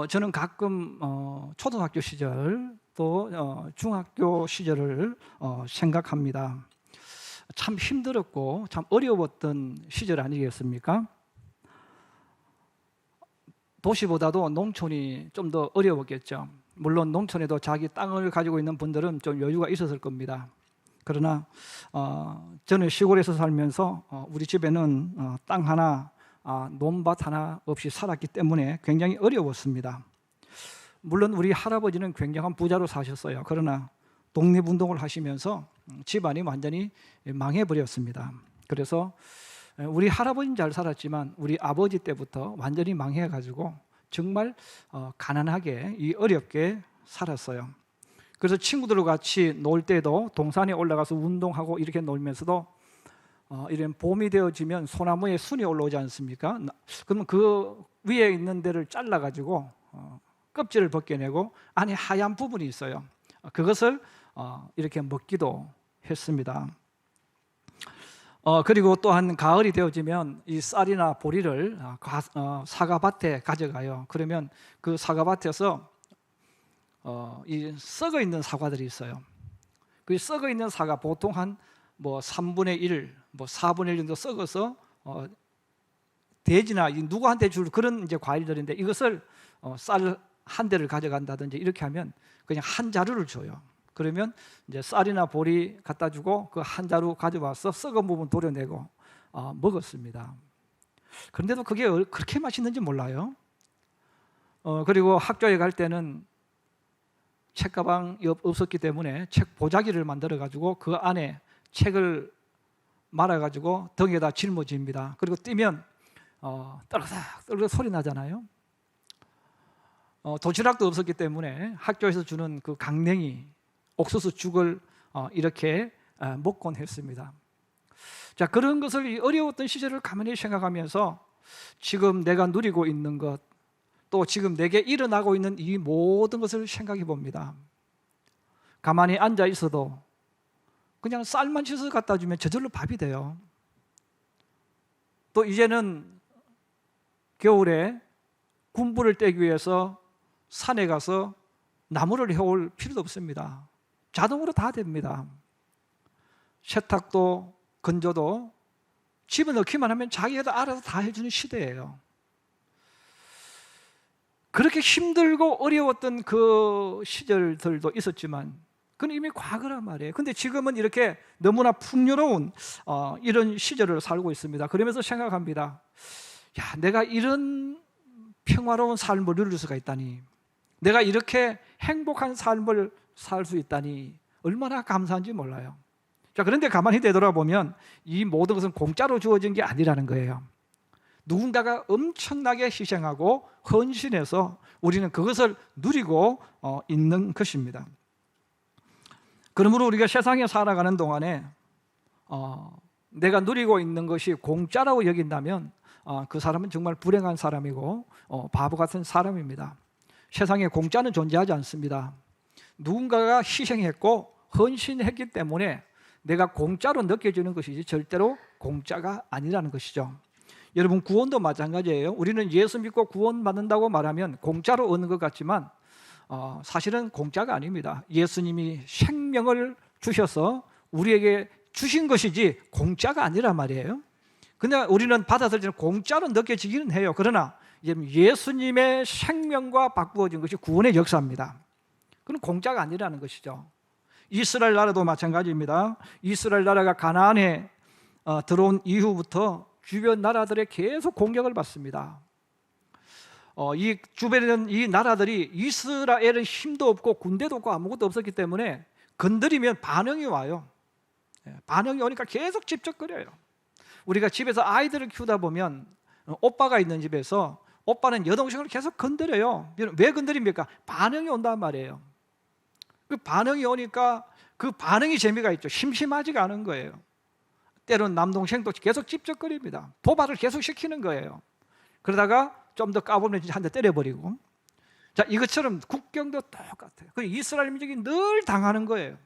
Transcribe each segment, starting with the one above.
저는 가끔 초등학교 시절 또 중학교 시절을 생각합니다. 참 힘들었고 참 어려웠던 시절 아니겠습니까? 도시보다도 농촌이 좀 더 어려웠겠죠. 물론 농촌에도 자기 땅을 가지고 있는 분들은 좀 여유가 있었을 겁니다. 그러나 저는 시골에서 살면서 우리 집에는 땅 하나, 논밭 하나 없이 살았기 때문에 굉장히 어려웠습니다. 물론 우리 할아버지는 굉장한 부자로 사셨어요. 그러나 독립운동을 하시면서 집안이 완전히 망해버렸습니다. 그래서 우리 할아버지는 잘 살았지만 우리 아버지 때부터 완전히 망해가지고 정말 가난하게 어렵게 살았어요. 그래서 친구들과 같이 놀 때도 동산에 올라가서 운동하고 이렇게 놀면서도 이런 봄이 되어지면 소나무에 순이 올라오지 않습니까? 그러면 그 위에 있는 데를 잘라가지고 껍질을 벗겨내고 안에 하얀 부분이 있어요. 그것을 이렇게 먹기도 했습니다. 그리고 또한 가을이 되어지면 이 쌀이나 보리를 사과밭에 가져가요. 그러면 그 사과밭에서 이 썩어 있는 사과들이 있어요. 그 썩어 있는 사과 보통 한 3분의 1, 4분의 1 정도 썩어서 돼지나 누구한테 줄 그런 이제 과일들인데 이것을 쌀 한 대를 가져간다든지 이렇게 하면 그냥 한 자루를 줘요. 그러면 이제 쌀이나 보리 갖다 주고 그 한 자루 가져와서 썩은 부분 도려내고 먹었습니다. 그런데도 그게 그렇게 맛있는지 몰라요. 그리고 학교에 갈 때는 책가방이 없었기 때문에 책 보자기를 만들어 가지고 그 안에 책을 말아 가지고 등에다 짊어집니다. 그리고 뛰면 떨그덕 소리 나잖아요. 도시락도 없었기 때문에 학교에서 주는 그 강냉이 옥수수 죽을 이렇게 먹곤 했습니다. 자, 그런 것을 어려웠던 시절을 가만히 생각하면서 지금 내가 누리고 있는 것, 또 지금 내게 일어나고 있는 이 모든 것을 생각해 봅니다. 가만히 앉아 있어도 그냥 쌀만 씻어 갖다 주면 저절로 밥이 돼요. 또 이제는 겨울에 군불을 떼기 위해서 산에 가서 나무를 해올 필요도 없습니다. 자동으로 다 됩니다. 세탁도 건조도 집에 넣기만 하면 자기가 알아서 다 해주는 시대예요. 그렇게 힘들고 어려웠던 그 시절들도 있었지만 그건 이미 과거란 말이에요. 근데 지금은 이렇게 너무나 풍요로운 이런 시절을 살고 있습니다. 그러면서 생각합니다. 야, 내가 이런 평화로운 삶을 누릴 수가 있다니, 내가 이렇게 행복한 삶을 살 수 있다니 얼마나 감사한지 몰라요. 자, 그런데 가만히 되돌아보면 이 모든 것은 공짜로 주어진 게 아니라는 거예요. 누군가가 엄청나게 희생하고 헌신해서 우리는 그것을 누리고 있는 것입니다. 그러므로 우리가 세상에 살아가는 동안에 내가 누리고 있는 것이 공짜라고 여긴다면 그 사람은 정말 불행한 사람이고 바보 같은 사람입니다. 세상에 공짜는 존재하지 않습니다. 누군가가 희생했고 헌신했기 때문에 내가 공짜로 느껴지는 것이지 절대로 공짜가 아니라는 것이죠. 여러분, 구원도 마찬가지예요. 우리는 예수 믿고 구원받는다고 말하면 공짜로 얻는 것 같지만 사실은 공짜가 아닙니다. 예수님이 생명을 주셔서 우리에게 주신 것이지 공짜가 아니란 말이에요. 그냥 우리는 받았을 때는 공짜로 느껴지기는 해요. 그러나 예수님의 생명과 바꾸어진 것이 구원의 역사입니다. 그건 공짜가 아니라는 것이죠. 이스라엘 나라도 마찬가지입니다. 이스라엘 나라가 가나안에 들어온 이후부터 주변 나라들의 계속 공격을 받습니다. 이 주변에 있는 이 나라들이 이스라엘은 힘도 없고 군대도 없고 아무것도 없었기 때문에 건드리면 반응이 와요. 반응이 오니까 계속 집적거려요. 우리가 집에서 아이들을 키우다 보면 오빠가 있는 집에서 오빠는 여동생을 계속 건드려요. 왜 건드립니까? 반응이 온단 말이에요. 그 반응이 오니까 그 반응이 재미가 있죠. 심심하지가 않은 거예요. 때로는 남동생도 계속 집적거립니다. 도발을 계속 시키는 거예요. 그러다가 좀 더 까보면 한 대 때려버리고. 자, 이것처럼 국경도 똑같아요. 그 이스라엘 민족이 늘 당하는 거예요.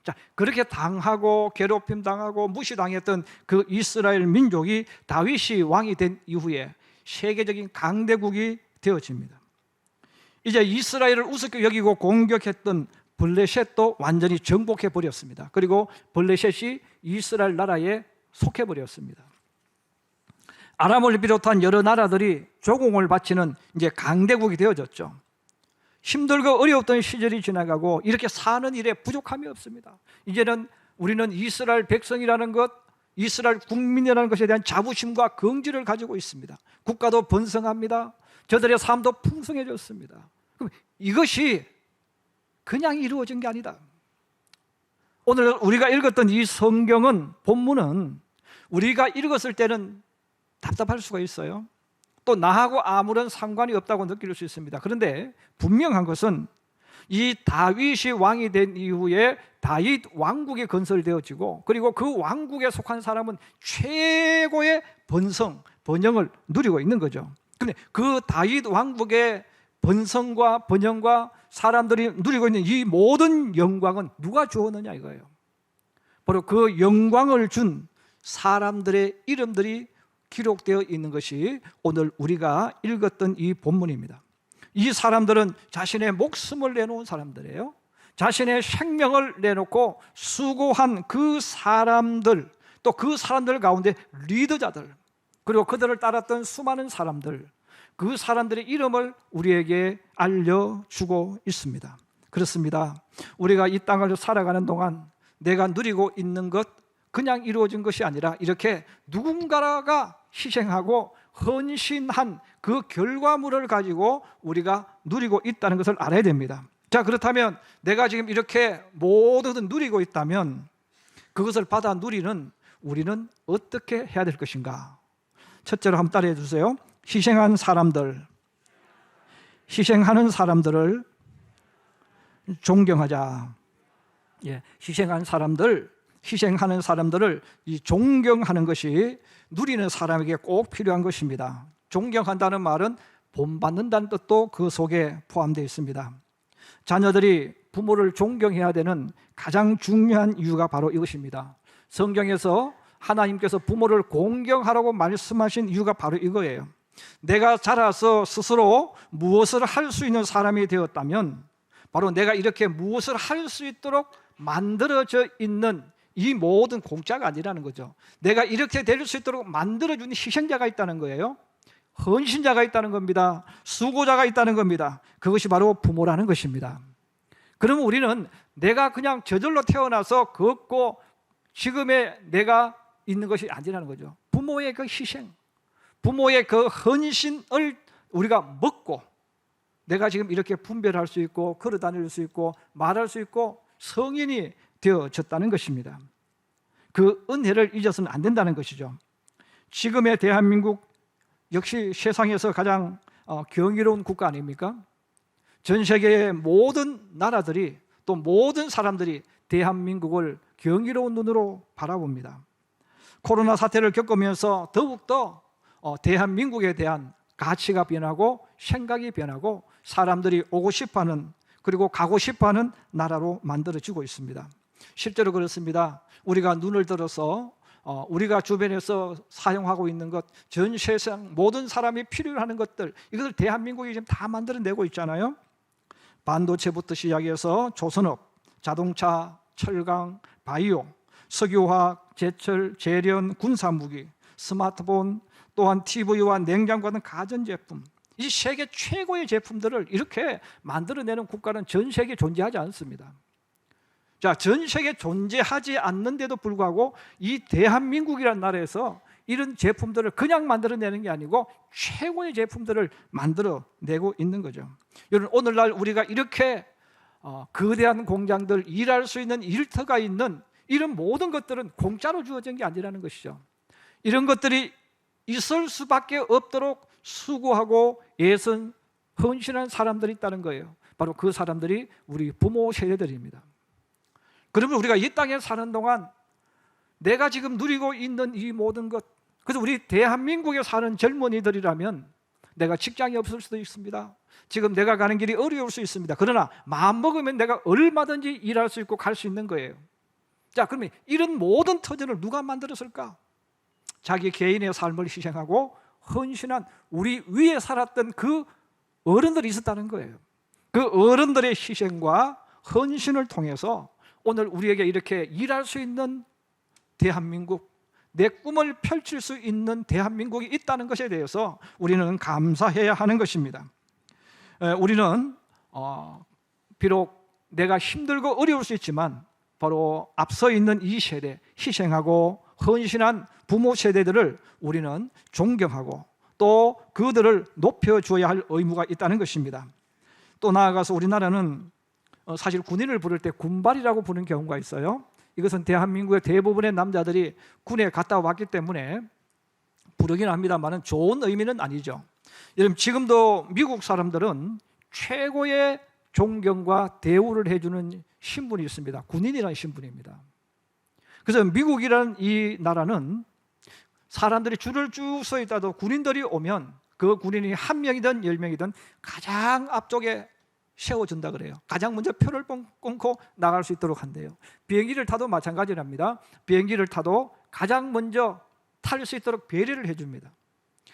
자, 그렇게 당하고 괴롭힘 당하고 무시당했던 그 이스라엘 민족이 다윗이 왕이 된 이후에 세계적인 강대국이 되어집니다. 이제 이스라엘을 우습게 여기고 공격했던 블레셋도 완전히 정복해 버렸습니다. 그리고 블레셋이 이스라엘 나라에 속해 버렸습니다. 아람을 비롯한 여러 나라들이 조공을 바치는 이제 강대국이 되어졌죠. 힘들고 어려웠던 시절이 지나가고 이렇게 사는 일에 부족함이 없습니다. 이제는 우리는 이스라엘 백성이라는 것, 이스라엘 국민이라는 것에 대한 자부심과 긍지를 가지고 있습니다. 국가도 번성합니다. 저들의 삶도 풍성해졌습니다. 그럼 이것이 그냥 이루어진 게 아니다. 오늘 우리가 읽었던 이 성경은, 본문은 우리가 읽었을 때는 답답할 수가 있어요. 또 나하고 아무런 상관이 없다고 느낄 수 있습니다. 그런데 분명한 것은 이 다윗이 왕이 된 이후에 다윗 왕국이 건설되어지고, 그리고 그 왕국에 속한 사람은 최고의 번영을 누리고 있는 거죠. 그런데 그 다윗 왕국의 번성과 번영과 사람들이 누리고 있는 이 모든 영광은 누가 주었느냐 이거예요. 바로 그 영광을 준 사람들의 이름들이 기록되어 있는 것이 오늘 우리가 읽었던 이 본문입니다. 이 사람들은 자신의 목숨을 내놓은 사람들이에요. 자신의 생명을 내놓고 수고한 그 사람들, 또 그 사람들 가운데 리더자들, 그리고 그들을 따랐던 수많은 사람들, 그 사람들의 이름을 우리에게 알려주고 있습니다. 그렇습니다. 우리가 이 땅을 살아가는 동안 내가 누리고 있는 것 그냥 이루어진 것이 아니라 이렇게 누군가가 희생하고 헌신한 그 결과물을 가지고 우리가 누리고 있다는 것을 알아야 됩니다. 자, 그렇다면 내가 지금 이렇게 모두들 누리고 있다면 그것을 받아 누리는 우리는 어떻게 해야 될 것인가? 첫째로 한번 따라해 주세요. 희생하는 사람들을 존경하자. 예, 희생하는 사람들을 이 존경하는 것이 누리는 사람에게 꼭 필요한 것입니다. 존경한다는 말은 본받는다는 뜻도 그 속에 포함되어 있습니다. 자녀들이 부모를 존경해야 되는 가장 중요한 이유가 바로 이것입니다. 성경에서 하나님께서 부모를 공경하라고 말씀하신 이유가 바로 이거예요. 내가 자라서 스스로 무엇을 할 수 있는 사람이 되었다면 바로 내가 이렇게 무엇을 할 수 있도록 만들어져 있는 이 모든 공짜가 아니라는 거죠. 내가 이렇게 될 수 있도록 만들어준 희생자가 있다는 거예요. 헌신자가 있다는 겁니다. 수고자가 있다는 겁니다. 그것이 바로 부모라는 것입니다. 그러면 우리는 내가 그냥 저절로 태어나서 걷고 지금의 내가 있는 것이 아니라는 거죠. 부모의 그 희생, 부모의 그 헌신을 우리가 먹고 내가 지금 이렇게 분별할 수 있고 걸어 다닐 수 있고 말할 수 있고 성인이 되어졌다는 것입니다. 그 은혜를 잊어서는 안 된다는 것이죠. 지금의 대한민국 역시 세상에서 가장 경이로운 국가 아닙니까? 전 세계의 모든 나라들이 또 모든 사람들이 대한민국을 경이로운 눈으로 바라봅니다. 코로나 사태를 겪으면서 더욱더 대한민국에 대한 가치가 변하고 생각이 변하고 사람들이 오고 싶어하는, 그리고 가고 싶어하는 나라로 만들어지고 있습니다. 실제로 그렇습니다. 우리가 눈을 들어서 우리가 주변에서 사용하고 있는 것, 전 세상 모든 사람이 필요로 하는 것들, 이것을 대한민국이 지금 다 만들어내고 있잖아요. 반도체부터 시작해서 조선업, 자동차, 철강, 바이오, 석유화학, 제철, 재련, 군사무기, 스마트폰, 또한 TV와 냉장고 같은 가전제품, 이 세계 최고의 제품들을 이렇게 만들어내는 국가는 전 세계에 존재하지 않습니다. 자, 전 세계에 존재하지 않는데도 불구하고 이 대한민국이라는 나라에서 이런 제품들을 그냥 만들어내는 게 아니고 최고의 제품들을 만들어내고 있는 거죠. 여러분, 오늘날 우리가 이렇게 거대한 공장들, 일할 수 있는 일터가 있는 이런 모든 것들은 공짜로 주어진 게 아니라는 것이죠. 이런 것들이 있을 수밖에 없도록 수고하고 애쓴 헌신한 사람들이 있다는 거예요. 바로 그 사람들이 우리 부모 세대들입니다. 그러면 우리가 이 땅에 사는 동안 내가 지금 누리고 있는 이 모든 것, 그래서 우리 대한민국에 사는 젊은이들이라면 내가 직장이 없을 수도 있습니다. 지금 내가 가는 길이 어려울 수 있습니다. 그러나 마음먹으면 내가 얼마든지 일할 수 있고 갈 수 있는 거예요. 자, 그러면 이런 모든 터전을 누가 만들었을까? 자기 개인의 삶을 희생하고 헌신한 우리 위에 살았던 그 어른들이 있었다는 거예요. 그 어른들의 희생과 헌신을 통해서 오늘 우리에게 이렇게 일할 수 있는 대한민국, 내 꿈을 펼칠 수 있는 대한민국이 있다는 것에 대해서 우리는 감사해야 하는 것입니다. 우리는 비록 내가 힘들고 어려울 수 있지만 바로 앞서 있는 이 세대, 희생하고 헌신한 부모 세대들을 우리는 존경하고 또 그들을 높여줘야 할 의무가 있다는 것입니다. 또 나아가서 우리나라는 사실 군인을 부를 때 군발이라고 부르는 경우가 있어요. 이것은 대한민국의 대부분의 남자들이 군에 갔다 왔기 때문에 부르긴 합니다만 좋은 의미는 아니죠. 여러분, 지금도 미국 사람들은 최고의 존경과 대우를 해주는 신분이 있습니다. 군인이라는 신분입니다. 그래서 미국이라는 이 나라는 사람들이 줄을 쭉 서 있다도 군인들이 오면 그 군인이 1명이든 10명이든 가장 앞쪽에 세워준다 그래요. 가장 먼저 표를 끊고 나갈 수 있도록 한대요. 비행기를 타도 마찬가지랍니다. 비행기를 타도 가장 먼저 탈 수 있도록 배려를 해줍니다.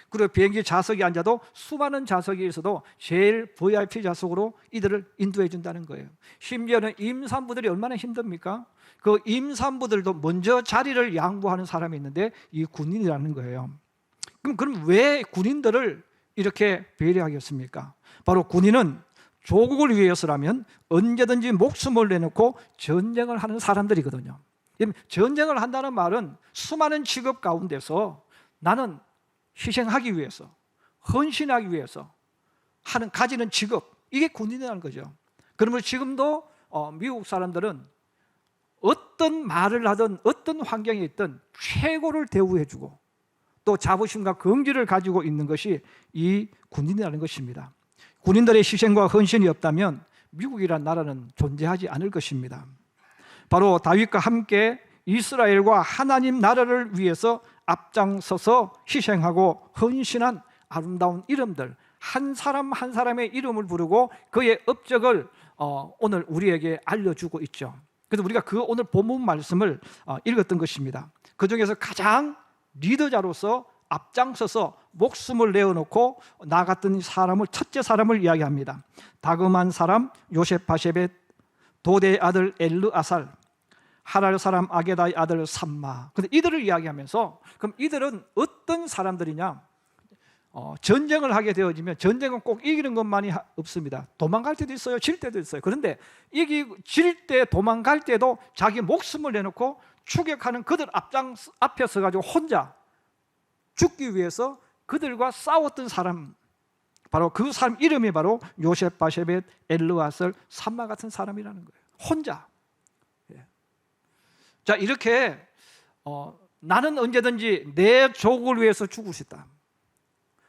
그리고 비행기 좌석에 앉아도 수많은 좌석이 있어도 제일 VIP 좌석으로 이들을 인도해 준다는 거예요. 심지어는 임산부들이 얼마나 힘듭니까? 그 임산부들도 먼저 자리를 양보하는 사람이 있는데 이 군인이라는 거예요. 그럼 왜 군인들을 이렇게 배려하겠습니까? 바로 군인은 조국을 위해서라면 언제든지 목숨을 내놓고 전쟁을 하는 사람들이거든요. 전쟁을 한다는 말은 수많은 직업 가운데서 나는 희생하기 위해서, 헌신하기 위해서 가지는 직업, 이게 군인이라는 거죠. 그러면 지금도 미국 사람들은 어떤 말을 하든 어떤 환경에 있든 최고를 대우해주고 또 자부심과 긍지를 가지고 있는 것이 이 군인이라는 것입니다. 군인들의 희생과 헌신이 없다면 미국이란 나라는 존재하지 않을 것입니다. 바로 다윗과 함께 이스라엘과 하나님 나라를 위해서 앞장서서 희생하고 헌신한 아름다운 이름들, 한 사람 한 사람의 이름을 부르고 그의 업적을 오늘 우리에게 알려주고 있죠. 그래서 우리가 그 오늘 본문 말씀을 읽었던 것입니다. 그 중에서 가장 리더자로서 앞장서서 목숨을 내어놓고 나갔던 사람을, 첫째 사람을 이야기합니다. 다금한 사람 요셉바세벳, 도대의 아들 엘르아살, 하랄 사람 아게다의 아들 삼마. 근데 이들을 이야기하면서 그럼 이들은 어떤 사람들이냐? 전쟁을 하게 되어지면 전쟁은 꼭 이기는 것만이 없습니다. 도망갈 때도 있어요, 질 때도 있어요. 그런데 질 때, 도망갈 때도 자기 목숨을 내놓고 추격하는 그들 앞에 서가지고 혼자 죽기 위해서 그들과 싸웠던 사람, 바로 그 사람 이름이 바로 요셉바세벳, 엘르아살, 삼마 같은 사람이라는 거예요. 혼자. 자, 이렇게 나는 언제든지 내 조국을 위해서 죽을 수 있다.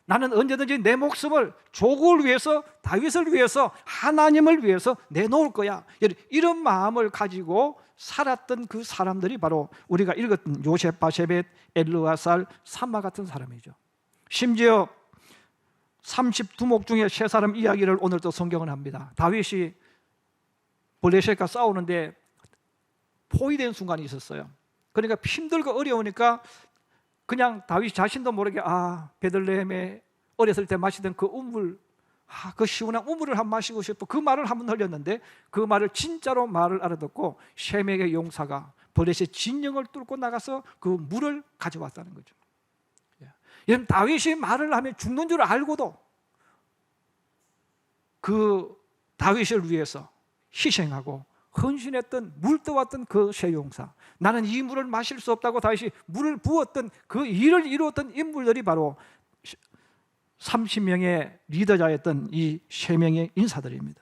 나는 언제든지 내 목숨을 조국을 위해서, 다윗을 위해서, 하나님을 위해서 내놓을 거야. 이런 마음을 가지고 살았던 그 사람들이 바로 우리가 읽었던 요셉바세벳, 엘르아살, 삼마 같은 사람이죠. 심지어 32목 중에 3사람 이야기를 오늘도 성경은 합니다. 다윗이 블레셋과 싸우는데 포위된 순간이 있었어요. 그러니까 힘들고 어려우니까 그냥 다윗 자신도 모르게 베들레헴에 어렸을 때 마시던 그 우물, 그 시원한 우물을 한번 마시고 싶어, 그 말을 한번 흘렸는데 그 말을 진짜로 말을 알아듣고 셈의 용사가 블레셋 진영을 뚫고 나가서 그 물을 가져왔다는 거죠. 여러분, 다윗이 말을 하면 죽는 줄 알고도 그 다윗을 위해서 희생하고 헌신했던, 물 떠왔던 그 쇠용사, 나는 이 물을 마실 수 없다고 다윗이 물을 부었던 그 일을 이루었던 인물들이 바로 30명의 리더자였던 이 3명의 인사들입니다.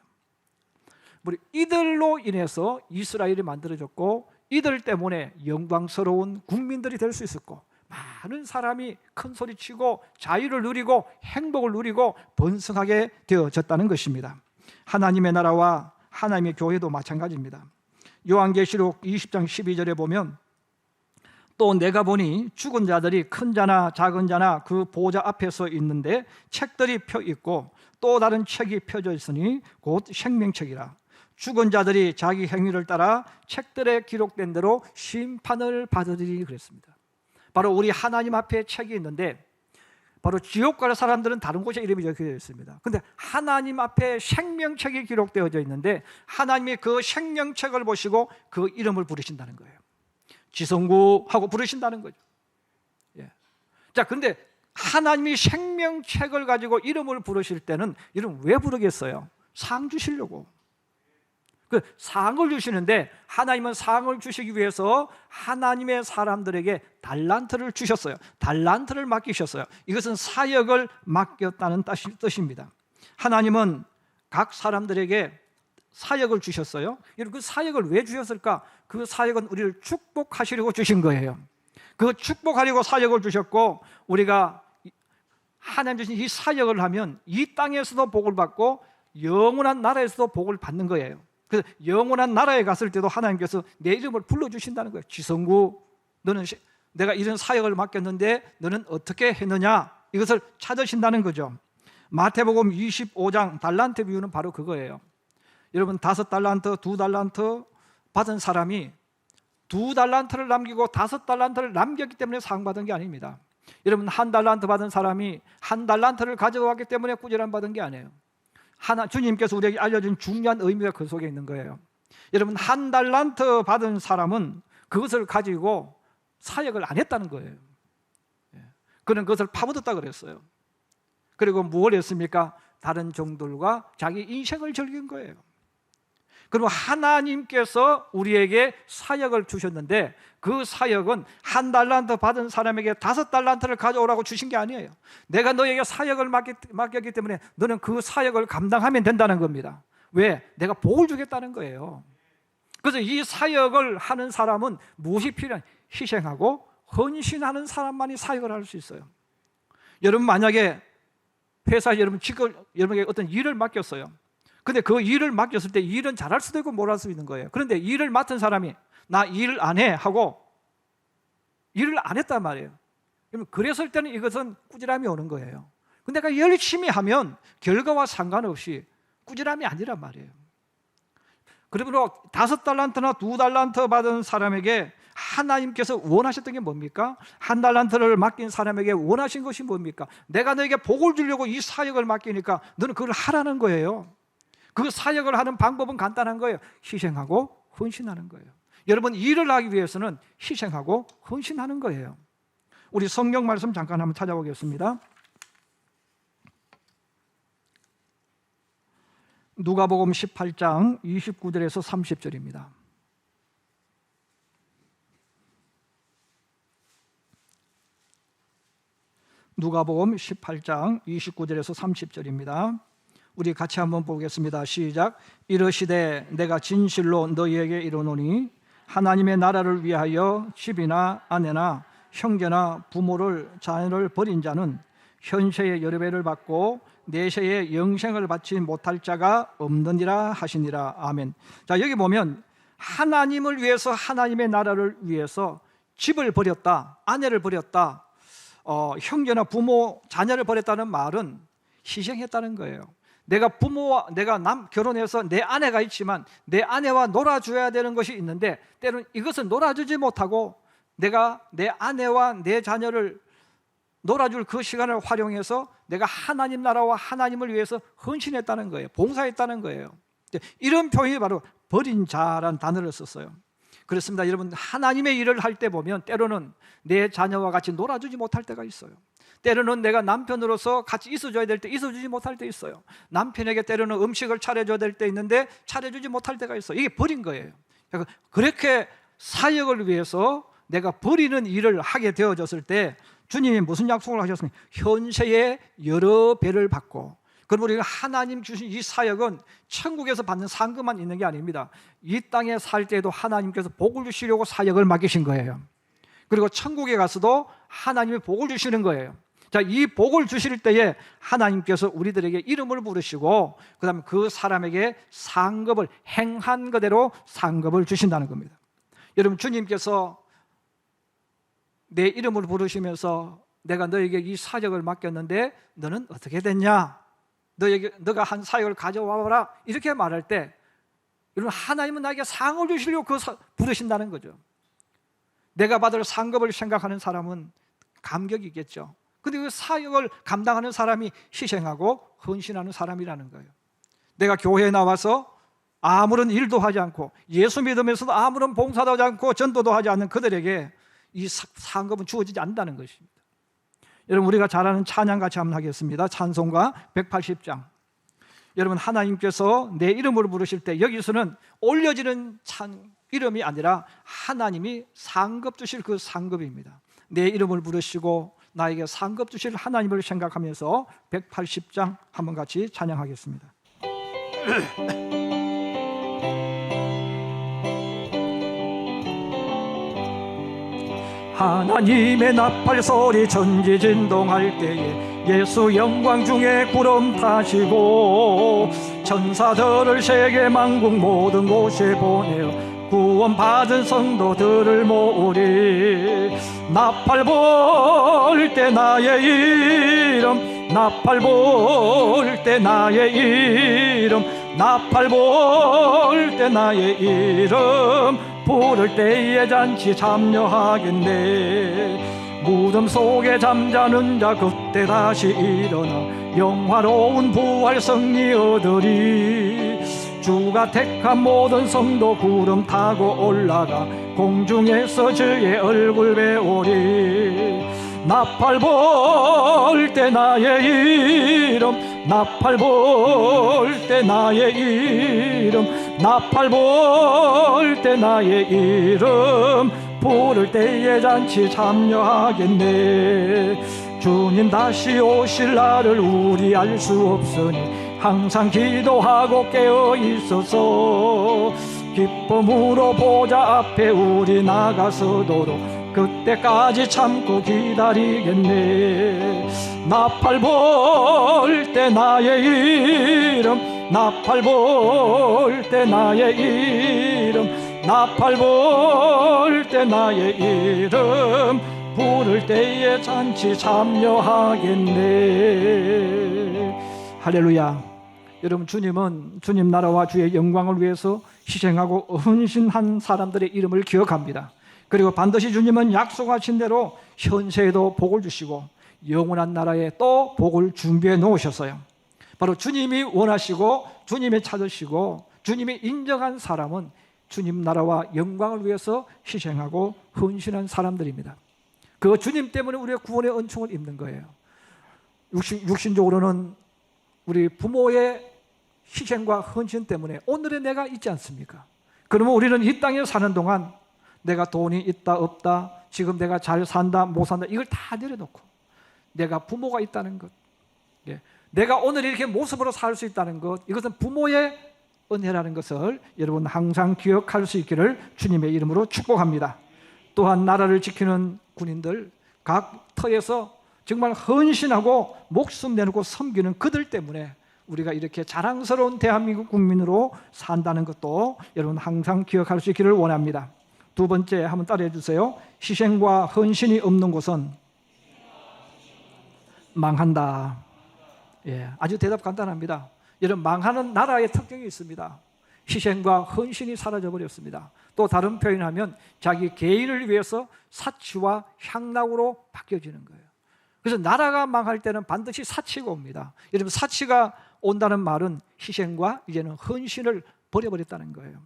우리 이들로 인해서 이스라엘이 만들어졌고 이들 때문에 영광스러운 국민들이 될 수 있었고 많은 사람이 큰 소리치고 자유를 누리고 행복을 누리고 번성하게 되어졌다는 것입니다. 하나님의 나라와 하나님의 교회도 마찬가지입니다. 요한계시록 20장 12절에 보면 또 내가 보니 죽은 자들이 큰 자나 작은 자나 그 보좌 앞에 서 있는데 책들이 펴 있고 또 다른 책이 펴져 있으니 곧 생명책이라. 죽은 자들이 자기 행위를 따라 책들에 기록된 대로 심판을 받으리니 그랬습니다. 바로 우리 하나님 앞에 책이 있는데 바로 지옥 갈 사람들은 다른 곳에 이름이 적혀져 있습니다. 근데 하나님 앞에 생명책이 기록되어져 있는데 하나님이 그 생명책을 보시고 그 이름을 부르신다는 거예요. 지성구 하고 부르신다는 거죠. 예. 자, 근데 하나님이 생명책을 가지고 이름을 부르실 때는 이름 왜 부르겠어요? 상 주시려고. 그 상을 주시는데 하나님은 상을 주시기 위해서 하나님의 사람들에게 달란트를 주셨어요. 달란트를 맡기셨어요. 이것은 사역을 맡겼다는 뜻입니다. 하나님은 각 사람들에게 사역을 주셨어요. 그 사역을 왜 주셨을까? 그 사역은 우리를 축복하시려고 주신 거예요. 그 축복하려고 사역을 주셨고, 우리가 하나님 주신 이 사역을 하면 이 땅에서도 복을 받고 영원한 나라에서도 복을 받는 거예요. 그래서 영원한 나라에 갔을 때도 하나님께서 내 이름을 불러주신다는 거예요. 지성구, 너는 내가 이런 사역을 맡겼는데 너는 어떻게 했느냐, 이것을 찾으신다는 거죠. 마태복음 25장 달란트 비유는 바로 그거예요. 여러분, 5달란트, 2달란트 받은 사람이 2달란트를 남기고 5달란트를 남겼기 때문에 상 받은 게 아닙니다. 여러분, 1달란트 받은 사람이 1달란트를 가져왔기 때문에 꾸지람 받은 게 아니에요. 주님께서 우리에게 알려준 중요한 의미가 그 속에 있는 거예요. 여러분, 1달란트 받은 사람은 그것을 가지고 사역을 안 했다는 거예요. 그는 그것을 파묻었다 그랬어요. 그리고 무엇을 했습니까? 다른 종들과 자기 인생을 즐긴 거예요. 그리고 하나님께서 우리에게 사역을 주셨는데 그 사역은 1달란트 받은 사람에게 5달란트를 가져오라고 주신 게 아니에요. 내가 너에게 사역을 맡겼기 때문에 너는 그 사역을 감당하면 된다는 겁니다. 왜? 내가 복을 주겠다는 거예요. 그래서 이 사역을 하는 사람은 무엇이 필요한? 희생하고 헌신하는 사람만이 사역을 할 수 있어요. 여러분, 만약에 회사에 여러분에게 어떤 일을 맡겼어요. 근데 그 일을 맡겼을 때 일은 잘할 수도 있고 못할 수도 있는 거예요. 그런데 일을 맡은 사람이 나 일 안 해 하고 일을 안 했단 말이에요. 그러면 그랬을 때는 이것은 꾸지람이 오는 거예요. 근데 내가 열심히 하면 결과와 상관없이 꾸지람이 아니란 말이에요. 그러므로 5달란트나 2달란트 받은 사람에게 하나님께서 원하셨던 게 뭡니까? 1달란트를 맡긴 사람에게 원하신 것이 뭡니까? 내가 너에게 복을 주려고 이 사역을 맡기니까 너는 그걸 하라는 거예요. 그 사역을 하는 방법은 간단한 거예요. 희생하고 헌신하는 거예요. 여러분, 일을 하기 위해서는 희생하고 헌신하는 거예요. 우리 성경 말씀 잠깐 한번 찾아보겠습니다. 누가복음 18장 29절에서 30절입니다. 누가복음 18장 29절에서 30절입니다. 우리 같이 한번 보겠습니다. 시작. 이르시되 내가 진실로 너희에게 이르노니 하나님의 나라를 위하여 집이나 아내나 형제나 부모를 자녀를 버린 자는 현세의 여러 배를 받고 내세의 영생을 받지 못할 자가 없느니라 하시니라. 아멘. 자, 여기 보면 하나님을 위해서, 하나님의 나라를 위해서 집을 버렸다, 아내를 버렸다, 형제나 부모, 자녀를 버렸다는 말은 희생했다는 거예요. 내가 결혼해서 내 아내가 있지만 내 아내와 놀아줘야 되는 것이 있는데 때로는 이것을 놀아주지 못하고 내가 내 아내와 내 자녀를 놀아줄 그 시간을 활용해서 내가 하나님 나라와 하나님을 위해서 헌신했다는 거예요. 봉사했다는 거예요. 이런 표현이 바로 버린 자라는 단어를 썼어요. 그렇습니다. 여러분, 하나님의 일을 할 때 보면 때로는 내 자녀와 같이 놀아주지 못할 때가 있어요. 때로는 내가 남편으로서 같이 있어줘야 될 때 있어주지 못할 때 있어요. 남편에게 때로는 음식을 차려줘야 될 때 있는데 차려주지 못할 때가 있어요. 이게 버린 거예요. 그렇게 사역을 위해서 내가 버리는 일을 하게 되어졌을 때 주님이 무슨 약속을 하셨습니까? 현세의 여러 배를 받고. 그럼 우리가 하나님 주신 이 사역은 천국에서 받는 상급만 있는 게 아닙니다. 이 땅에 살 때도 하나님께서 복을 주시려고 사역을 맡기신 거예요. 그리고 천국에 가서도 하나님이 복을 주시는 거예요. 자, 이 복을 주실 때에 하나님께서 우리들에게 이름을 부르시고 그다음에 그 사람에게 상급을, 행한 그대로 상급을 주신다는 겁니다. 여러분, 주님께서 내 이름을 부르시면서 내가 너에게 이 사역을 맡겼는데 너는 어떻게 됐냐? 너가 한 사역을 가져와봐라, 이렇게 말할 때 여러분, 하나님은 나에게 상을 주시려고 부르신다는 거죠. 내가 받을 상급을 생각하는 사람은 감격이 있겠죠. 근데 그 사역을 감당하는 사람이 희생하고 헌신하는 사람이라는 거예요. 내가 교회에 나와서 아무런 일도 하지 않고 예수 믿으면서도 아무런 봉사도 하지 않고 전도도 하지 않는 그들에게 이 상급은 주어지지 않는다는 것입니다. 여러분, 우리가 잘 아는 찬양 같이 한번 하겠습니다. 찬송가 180장. 여러분, 하나님께서 내 이름으로 부르실 때 여기서는 올려지는 이름이 아니라 하나님이 상급 주실 그 상급입니다. 내 이름을 부르시고 나에게 상급 주실 하나님을 생각하면서 180장 한번 같이 찬양하겠습니다. 하나님의 나팔 소리 천지 진동할 때에 예수 영광 중에 구름 타시고 천사들을 세계 만국 모든 곳에 보내어 구원받은 성도들을 모으리. 나팔 불 때 나의 이름, 나팔 불 때 나의 이름, 나팔 불 때 나의 이름, 부를 때에 잔치 참여하겠네. 무덤 속에 잠자는 자 그때 다시 일어나 영화로운 부활 승리 얻으리. 주가 택한 모든 성도 구름 타고 올라가 공중에서 주의 얼굴 배우리. 나팔 불 때 나의 이름, 나팔 불 때 나의 이름, 나팔 불 때 나의 이름, 부를 때에 잔치 참여하겠네. 주님 다시 오실 날을 우리 알 수 없으니 항상 기도하고 깨어 있어서 기쁨으로 보좌 앞에 우리 나가서도록 그때까지 참고 기다리겠네. 나팔 불 때 나의 이름, 나팔 불 때 나의 이름, 나팔 불 때 나의 이름, 부를 때에 잔치 참여하겠네. 할렐루야. 여러분, 주님은 주님 나라와 주의 영광을 위해서 희생하고 헌신한 사람들의 이름을 기억합니다. 그리고 반드시 주님은 약속하신 대로 현세에도 복을 주시고 영원한 나라에 또 복을 준비해 놓으셨어요. 바로 주님이 원하시고 주님이 찾으시고 주님이 인정한 사람은 주님 나라와 영광을 위해서 희생하고 헌신한 사람들입니다. 그 주님 때문에 우리가 구원의 은총을 입는 거예요. 육신적으로는 우리 부모의 희생과 헌신 때문에 오늘의 내가 있지 않습니까? 그러면 우리는 이 땅에 사는 동안 내가 돈이 있다 없다, 지금 내가 잘 산다 못 산다, 이걸 다 내려놓고 내가 부모가 있다는 것, 내가 오늘 이렇게 모습으로 살 수 있다는 것, 이것은 부모의 은혜라는 것을 여러분 항상 기억할 수 있기를 주님의 이름으로 축복합니다. 또한 나라를 지키는 군인들, 각 터에서 정말 헌신하고 목숨 내놓고 섬기는 그들 때문에 우리가 이렇게 자랑스러운 대한민국 국민으로 산다는 것도 여러분 항상 기억할 수 있기를 원합니다. 두 번째 한번 따라해 주세요. 희생과 헌신이 없는 곳은 망한다. 아주 대답 간단합니다. 여러분, 망하는 나라의 특징이 있습니다. 희생과 헌신이 사라져버렸습니다. 또 다른 표현하면 자기 개인을 위해서 사치와 향락으로 바뀌어지는 거예요. 그래서 나라가 망할 때는 반드시 사치가 옵니다. 여러분, 사치가 온다는 말은 희생과 이제는 헌신을 버려버렸다는 거예요.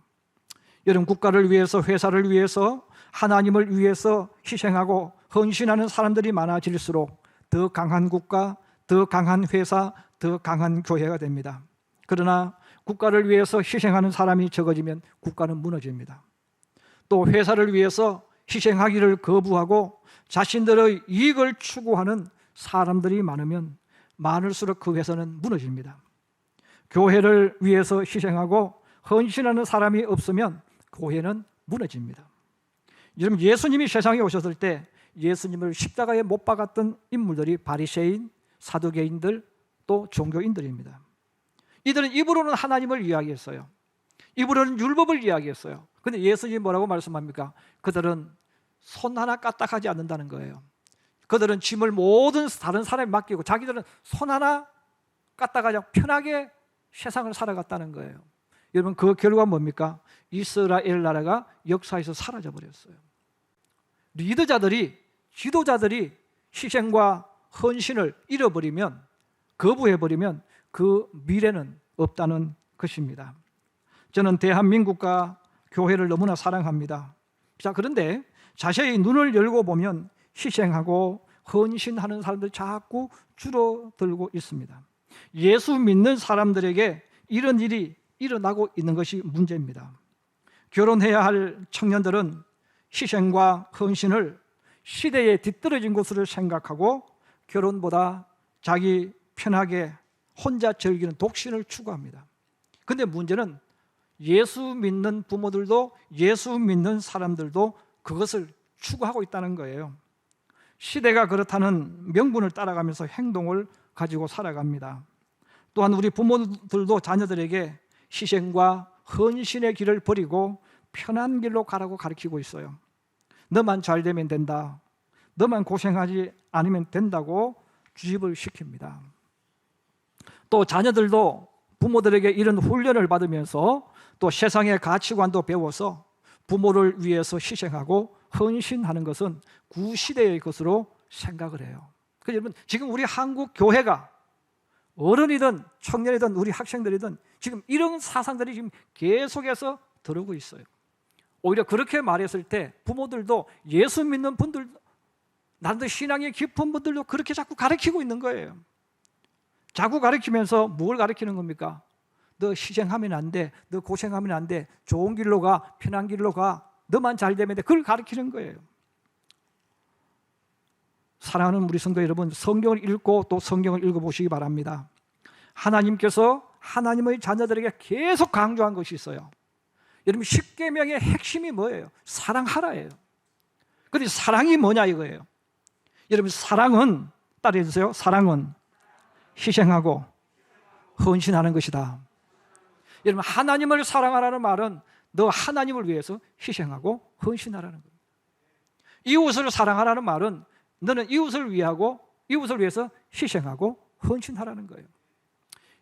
여러분, 국가를 위해서, 회사를 위해서, 하나님을 위해서 희생하고 헌신하는 사람들이 많아질수록 더 강한 국가, 더 강한 회사, 더 강한 교회가 됩니다. 그러나 국가를 위해서 희생하는 사람이 적어지면 국가는 무너집니다. 또 회사를 위해서 희생하기를 거부하고 자신들의 이익을 추구하는 사람들이 많을수록 그 회사는 무너집니다. 교회를 위해서 희생하고 헌신하는 사람이 없으면 교회는 무너집니다. 여러분, 예수님이 세상에 오셨을 때 예수님을 십자가에 못 박았던 인물들이 바리새인, 사두개인들, 또 종교인들입니다. 이들은 입으로는 하나님을 이야기했어요. 입으로는 율법을 이야기했어요. 그런데 예수님이 뭐라고 말씀합니까? 그들은 손 하나 까딱하지 않는다는 거예요. 그들은 짐을 모든 다른 사람에 맡기고 자기들은 손 하나 까딱하지 않고 편하게 세상을 살아갔다는 거예요. 여러분, 그 결과가 뭡니까? 이스라엘 나라가 역사에서 사라져 버렸어요. 리더자들이, 지도자들이 희생과 헌신을 잃어버리면, 거부해버리면 그 미래는 없다는 것입니다. 저는 대한민국과 교회를 너무나 사랑합니다. 자, 그런데 자세히 눈을 열고 보면 희생하고 헌신하는 사람들이 자꾸 줄어들고 있습니다. 예수 믿는 사람들에게 이런 일이 일어나고 있는 것이 문제입니다. 결혼해야 할 청년들은 희생과 헌신을 시대에 뒤떨어진 것으로 생각하고 결혼보다 자기 편하게 혼자 즐기는 독신을 추구합니다. 그런데 문제는 예수 믿는 부모들도 예수 믿는 사람들도 그것을 추구하고 있다는 거예요. 시대가 그렇다는 명분을 따라가면서 행동을 가지고 살아갑니다. 또한 우리 부모들도 자녀들에게 희생과 헌신의 길을 버리고 편한 길로 가라고 가르치고 있어요. 너만 잘 되면 된다, 너만 고생하지 않으면 된다고 주입을 시킵니다. 또 자녀들도 부모들에게 이런 훈련을 받으면서 또 세상의 가치관도 배워서 부모를 위해서 희생하고 헌신하는 것은 구시대의 것으로 생각을 해요. 그래서 여러분, 지금 우리 한국 교회가 어른이든 청년이든 우리 학생들이든 지금 이런 사상들이 지금 계속해서 들어오고 있어요. 오히려 그렇게 말했을 때 부모들도 예수 믿는 분들도 나름대로 신앙이 깊은 분들도 그렇게 자꾸 가르치고 있는 거예요. 자꾸 가르치면서 뭘 가르치는 겁니까? 너 희생하면 안 돼, 너 고생하면 안 돼, 좋은 길로 가, 편한 길로 가, 너만 잘 되면 돼. 그걸 가르치는 거예요. 사랑하는 우리 성도 여러분, 성경을 읽고 또 성경을 읽어보시기 바랍니다. 하나님께서 하나님의 자녀들에게 계속 강조한 것이 있어요. 여러분, 십계명의 핵심이 뭐예요? 사랑하라예요. 그런데 사랑이 뭐냐 이거예요. 여러분, 사랑은, 따라해 주세요. 사랑은 희생하고 헌신하는 것이다. 여러분, 하나님을 사랑하라는 말은 너 하나님을 위해서 희생하고 헌신하라는 거예요. 이웃을 사랑하라는 말은 너는 이웃을 위해서 희생하고 헌신하라는 거예요.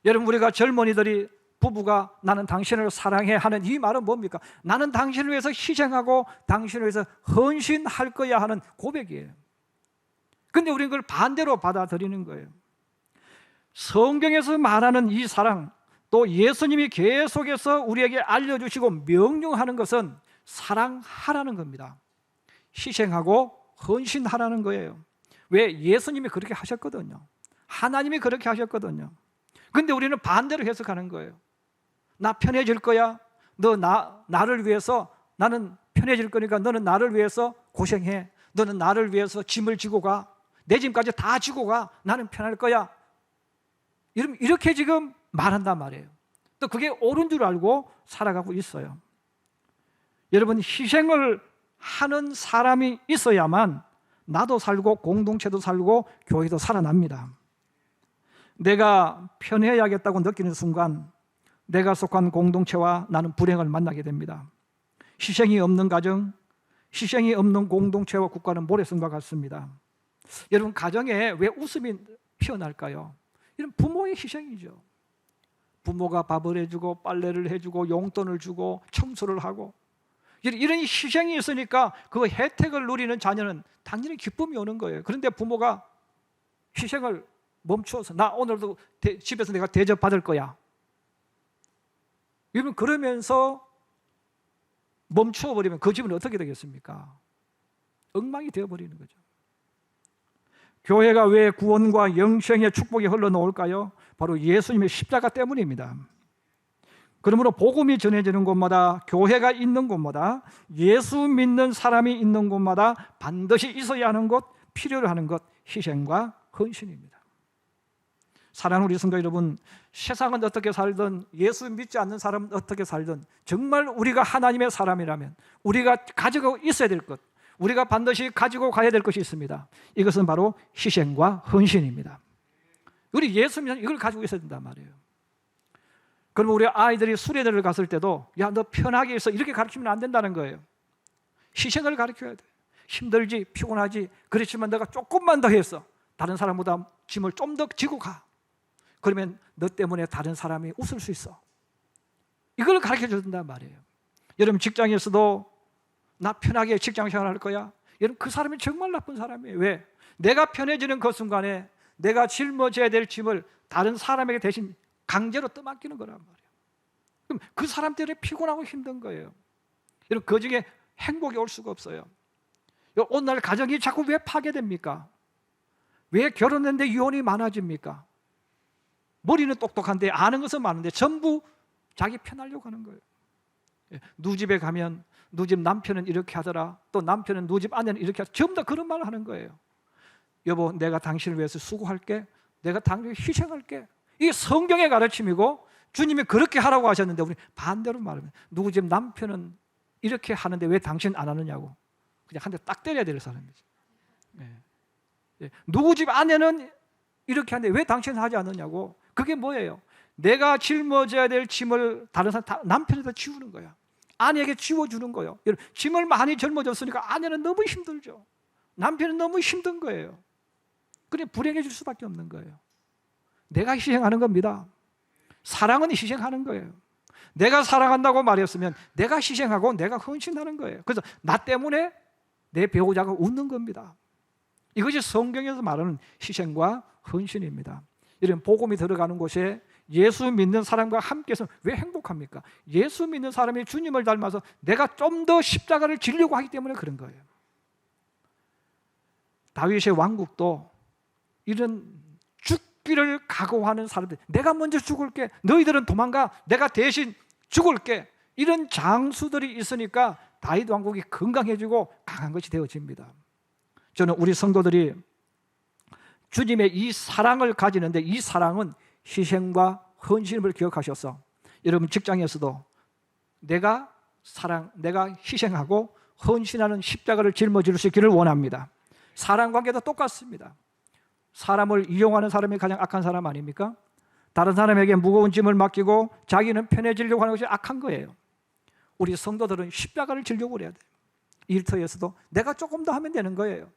여러분, 우리가 젊은이들이 부부가 나는 당신을 사랑해 하는 이 말은 뭡니까? 나는 당신을 위해서 희생하고 당신을 위해서 헌신할 거야 하는 고백이에요. 그런데 우리는 그걸 반대로 받아들이는 거예요. 성경에서 말하는 이 사랑, 또 예수님이 계속해서 우리에게 알려주시고 명령하는 것은 사랑하라는 겁니다. 희생하고 헌신하라는 거예요. 왜? 예수님이 그렇게 하셨거든요. 하나님이 그렇게 하셨거든요. 그런데 우리는 반대로 해석하는 거예요. 나 편해질 거야. 너 나를 위해서, 나는 편해질 거니까 너는 나를 위해서 고생해. 너는 나를 위해서 짐을 지고 가. 내 짐까지 다 지고 가. 나는 편할 거야. 이렇게 지금 말한단 말이에요. 또 그게 옳은 줄 알고 살아가고 있어요. 여러분, 희생을 하는 사람이 있어야만 나도 살고 공동체도 살고 교회도 살아납니다. 내가 편해야겠다고 느끼는 순간 내가 속한 공동체와 나는 불행을 만나게 됩니다. 희생이 없는 가정, 희생이 없는 공동체와 국가는 모래성과 같습니다. 여러분, 가정에 왜 웃음이 피어날까요? 이런 부모의 희생이죠. 부모가 밥을 해주고 빨래를 해주고 용돈을 주고 청소를 하고 이런 희생이 있으니까 그 혜택을 누리는 자녀는 당연히 기쁨이 오는 거예요. 그런데 부모가 희생을 멈추어서 나 오늘도 집에서 내가 대접받을 거야, 여러분, 그러면서 멈추어버리면 그 집은 어떻게 되겠습니까? 엉망이 되어버리는 거죠. 교회가 왜 구원과 영생의 축복이 흘러나올까요? 바로 예수님의 십자가 때문입니다. 그러므로 복음이 전해지는 곳마다, 교회가 있는 곳마다, 예수 믿는 사람이 있는 곳마다 반드시 있어야 하는 것, 필요로 하는 것, 희생과 헌신입니다. 사랑하는 우리 성도 여러분, 세상은 어떻게 살든 예수 믿지 않는 사람은 어떻게 살든 정말 우리가 하나님의 사람이라면 우리가 가지고 있어야 될 것, 우리가 반드시 가지고 가야 될 것이 있습니다. 이것은 바로 희생과 헌신입니다. 우리 예수 믿는 이걸 가지고 있어야 된단 말이에요. 그럼 우리 아이들이 수련회를 갔을 때도 야, 너 편하게 있어, 이렇게 가르치면 안 된다는 거예요. 희생을 가르쳐야 돼. 힘들지, 피곤하지, 그렇지만 너가 조금만 더 해서 다른 사람보다 짐을 좀 더 지고 가. 그러면 너 때문에 다른 사람이 웃을 수 있어. 이걸 가르쳐줘야 된단 말이에요. 여러분, 직장에서도 나 편하게 직장 생활할 거야. 여러분, 그 사람이 정말 나쁜 사람이에요. 왜? 내가 편해지는 그 순간에 내가 짊어져야 될 짐을 다른 사람에게 대신 강제로 떠맡기는 거란 말이에요. 그럼 그 사람 때문에 피곤하고 힘든 거예요. 여러분, 그 중에 행복이 올 수가 없어요. 오늘날 가정이 자꾸 왜 파괴됩니까? 왜 결혼했는데 이혼이 많아집니까? 머리는 똑똑한데 아는 것은 많은데 전부 자기 편하려고 하는 거예요. 누 집에 가면 누 집 남편은 이렇게 하더라, 또 남편은 누 집 아내는 이렇게 하더라, 전부 다 그런 말을 하는 거예요. 여보, 내가 당신을 위해서 수고할게, 내가 당신을 희생할게. 이게 성경의 가르침이고 주님이 그렇게 하라고 하셨는데 우리 반대로 말하면 누구 집 남편은 이렇게 하는데 왜 당신 안 하느냐고 그냥 한 대 딱 때려야 될 사람이죠. 누구 집 아내는 이렇게 하는데 왜 당신은 하지 않느냐고. 그게 뭐예요? 내가 짊어져야 될 짐을 다른 사람, 남편에다 지우는 거야. 아내에게 지워주는 거예요. 짐을 많이 짊어졌으니까 아내는 너무 힘들죠. 남편은 너무 힘든 거예요. 그래 불행해질 수밖에 없는 거예요. 내가 희생하는 겁니다. 사랑은 희생하는 거예요. 내가 사랑한다고 말했으면 내가 희생하고 내가 헌신하는 거예요. 그래서 나 때문에 내 배우자가 웃는 겁니다. 이것이 성경에서 말하는 희생과 헌신입니다. 이런 복음이 들어가는 곳에 예수 믿는 사람과 함께해서 왜 행복합니까? 예수 믿는 사람이 주님을 닮아서 내가 좀 더 십자가를 지려고 하기 때문에 그런 거예요. 다윗의 왕국도 이런 죽기를 각오하는 사람들, 내가 먼저 죽을게, 너희들은 도망가, 내가 대신 죽을게, 이런 장수들이 있으니까 다윗 왕국이 건강해지고 강한 것이 되어집니다. 저는 우리 성도들이 주님의 이 사랑을 가지는데, 이 사랑은 희생과 헌신을 기억하셔서 여러분 직장에서도 내가 희생하고 헌신하는 십자가를 짊어질 수 있기를 원합니다. 사람 관계도 똑같습니다. 사람을 이용하는 사람이 가장 악한 사람 아닙니까? 다른 사람에게 무거운 짐을 맡기고 자기는 편해지려고 하는 것이 악한 거예요. 우리 성도들은 십자가를 지려고 그래야 돼요. 일터에서도 내가 조금 더 하면 되는 거예요.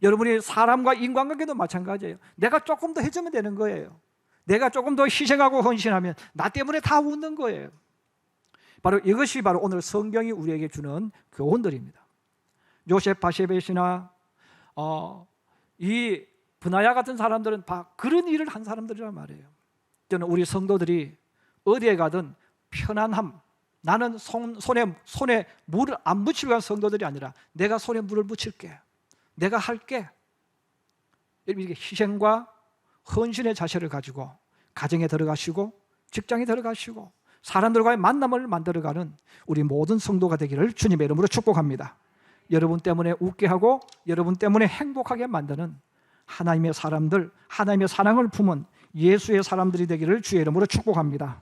여러분이 사람과 인간관계도 마찬가지예요. 내가 조금 더 해주면 되는 거예요. 내가 조금 더 희생하고 헌신하면 나 때문에 다 웃는 거예요. 바로 이것이 바로 오늘 성경이 우리에게 주는 교훈들입니다. 요셉 바세벳이나 이 브나야 같은 사람들은 다 그런 일을 한 사람들이란 말이에요. 저는 우리 성도들이 어디에 가든 편안함, 나는 손에 물을 안 묻히려고 하는 성도들이 아니라 내가 손에 물을 묻힐게, 내가 할게, 이렇게 희생과 헌신의 자세를 가지고 가정에 들어가시고 직장에 들어가시고 사람들과의 만남을 만들어가는 우리 모든 성도가 되기를 주님의 이름으로 축복합니다. 여러분 때문에 웃게 하고 여러분 때문에 행복하게 만드는 하나님의 사람들, 하나님의 사랑을 품은 예수의 사람들이 되기를 주의 이름으로 축복합니다.